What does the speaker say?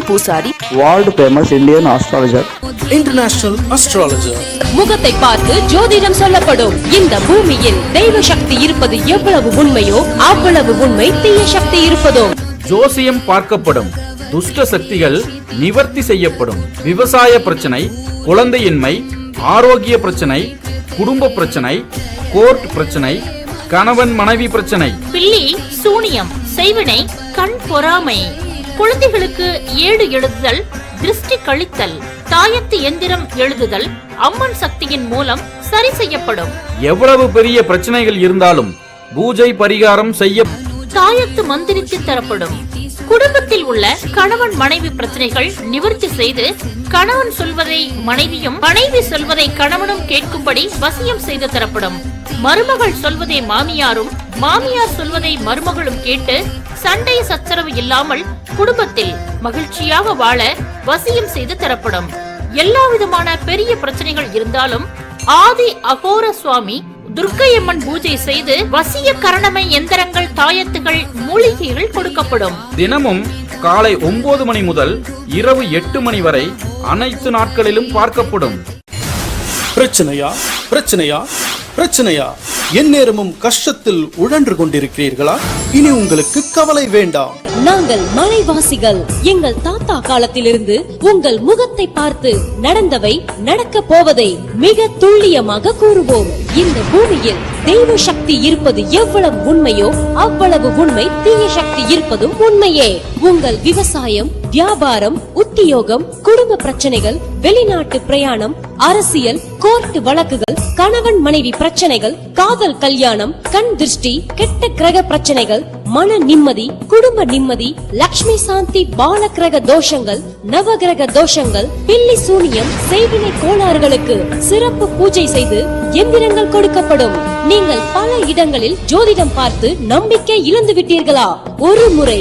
பூசாரி, world famous Indian astrologer, international astrologer. முகத்தை பார்த்து ஜோதிடம் சொல்லப்படும். இந்த பூமியில் தெய்வ சக்தி இருப்பது எவ்வளவு உண்மையோ அவ்வளவு உண்மை தீய சக்தி இருப்பதும். ஜோசியம் பார்க்கப்படும். துஷ்ட சக்திகள் நிவர்த்தி செய்யப்படும். விவசாய பிரச்சனை, குழந்தையின்மை, ஆரோக்கிய பிரச்சனை, குடும்ப பிரச்சனை, கோர்ட் பிரச்சனை, கணவன் மனைவி பிரச்சனை, பில்லி சூனியம், செய்வினை, கண் பொறாமை, குழந்தைகளுக்கு ஏடு எழுதுதல், திருஷ்டி கழித்தல், தாயத்து எந்திரம் எழுதுதல் அம்மன் சக்தியின் மூலம் சரி செய்யப்படும். எவ்வளவு பெரிய பிரச்சனைகள் இருந்தாலும் பூஜை பரிகாரம் செய்ய தாயத்து மந்திரித்து தரப்படும். குடும்பத்தில் உள்ள கணவன் மனைவி பிரச்சனைகள் நிவர்த்தி செய்து கணவன் சொல்வதை மனைவியும் மனைவி சொல்வதை கணவனும் கேட்கும்படி வசியம் செய்து தரப்படும். மருமகள் சொல்வதை மாமியாரும் மாமியார் சொல்வதை மருமகளும் கேட்டு சண்டை சச்சரவு இல்லாமல் குடும்பத்தில் மகிழ்ச்சியாக வாழ வசியம் செய்து தரப்படும். எல்லா விதமான பெரிய பிரச்சனைகள் இருந்தாலும் ஆதி அகோர சுவாமி துர்க்கையம்மன் பூஜை செய்து வசிய கரணமை எந்திரங்கள், தாயத்துகள், மூலிகைகள் கொடுக்கப்படும். தினமும் காலை 9 மணி முதல் இரவு 8 மணி வரை அனைத்து நாட்களிலும் பார்க்கப்படும். பிரச்சனையா பிரச்சனையா பிரச்சனையா? எந்நேரமும் கஷ்டத்தில் உழன்று கொண்டிருக்கிறீர்களா? இனி உங்களுக்கு கவலை வேண்டாம். நாங்கள் மலைவாசிகள். எங்கள் தாத்தா காலத்திலிருந்து உங்கள் முகத்தை பார்த்து நடந்தவை நடக்க போவதை மிக துல்லியமாக கூறுவோம். இந்த பூமியில் தெய்வ சக்தி இருப்பது எவ்வளவு உண்மையோ அவ்வளவு உண்மை தீய சக்தி இருப்பதும் உண்மையே. உங்கள் விவசாயம், வியாபாரம், உத்தியோகம், குடும்ப பிரச்சனைகள், வெளிநாட்டு பிரயாணம், அரசியல், கோர்ட் வழக்குகள், கணவன் மனைவி பிரச்சனைகள், காதல் கல்யாணம், கண் திருஷ்டி, கெட்ட கிரக பிரச்சனைகள், மன நிம்மதி, குடும்ப நிம்மதி, லட்சுமி சாந்தி, பால கிரக தோஷங்கள், நவகிரக தோஷங்கள், பில்லி சூனியம், செய்வினை கோளாறுகளுக்கு சிறப்பு பூஜை செய்து எந்திரங்கள் கொடுக்கப்படும். நீங்கள் பல இடங்களில் ஜோதிடம் பார்த்து நம்பிக்கை இழந்து விட்டீர்களா? ஒரு முறை